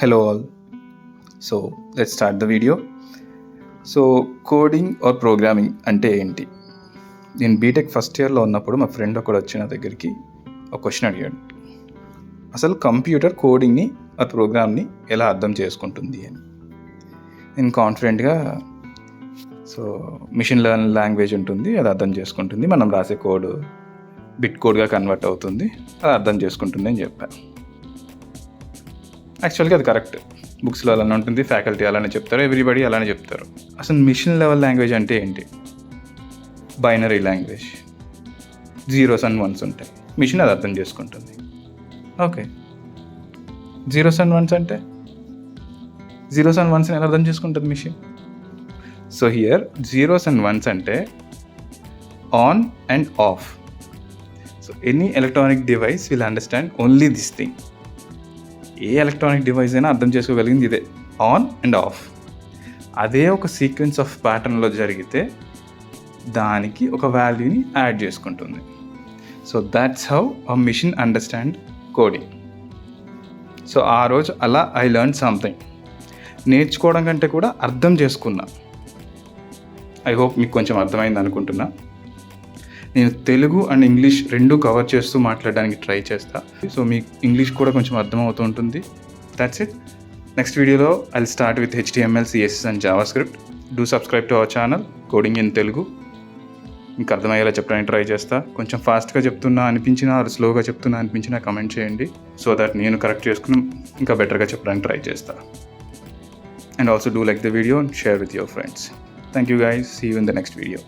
Hello all. So let's start the video. So coding or programming అంటే ఏంటి? నేను BTech first ఇయర్లో ఉన్నప్పుడు మా ఫ్రెండ్ ఒకడు వచ్చి నా దగ్గరికి ఒక క్వశ్చన్ అడిగాడు. అసలు కంప్యూటర్ కోడింగ్ని ఆ ప్రోగ్రామ్ని ఎలా అర్థం చేసుకుంటుంది అని. నేను కాన్ఫిడెంట్గా మిషన్ లెర్నింగ్ లాంగ్వేజ్ ఉంటుంది, అది అర్థం చేసుకుంటుంది, మనం రాసే కోడ్ బిట్ కోడ్గా కన్వర్ట్ అవుతుంది, అది అర్థం చేసుకుంటుంది అని చెప్పాను. యాక్చువల్గా అది కరెక్ట్. బుక్స్లో అలానే ఉంటుంది, ఫ్యాకల్టీ అలానే చెప్తారు, ఎవ్రీబడి అలానే చెప్తారు. అసలు మిషన్ లెవెల్ లాంగ్వేజ్ అంటే ఏంటి? Binary language, 0s and 1s ఉంటాయి, మిషన్ అది అర్థం చేసుకుంటుంది. ఓకే, 0s and 1s అంటే 0s and 1s ఎలా అర్థం చేసుకుంటుంది machine? So here 0s and 1s అంటే on and of. So any electronic device will understand only this thing. A electronic device అయినా అర్థం చేసుకోగలిగింది ఇదే, ఆన్ అండ్ ఆఫ్. అదే ఒక సీక్వెన్స్ ఆఫ్ ప్యాటర్న్లో జరిగితే దానికి ఒక వాల్యూని యాడ్ చేసుకుంటుంది. So that's how a machine understand coding. So ఆ రోజు అలా ఐ లెర్న్ సంథింగ్. నేర్చుకోవడం కంటే కూడా అర్థం చేసుకున్నా. ఐ హోప్ మీకు కొంచెం అర్థమైంది అనుకుంటున్నా. నేను తెలుగు అండ్ ఇంగ్లీష్ రెండు కవర్ చేస్తూ మాట్లాడడానికి ట్రై చేస్తా. సో మీకు ఇంగ్లీష్ కూడా కొంచెం అర్థమవుతూ ఉంటుంది. That's it. నెక్స్ట్ వీడియోలో I'll start with HTML, CSS and JavaScript. Do subscribe to our channel coding in Telugu. మీకు అర్థమయ్యేలా చెప్పడానికి ట్రై చేస్తా. కొంచెం ఫాస్ట్గా చెప్తున్నా అనిపించినా, స్లోగా చెప్తున్నా అనిపించినా కమెంట్ చేయండి. సో దట్ నేను కరెక్ట్ చేసుకుని ఇంకా బెటర్గా చెప్పడానికి ట్రై చేస్తా. And also do like the video and share with your friends. Thank you guys. See you in the next video.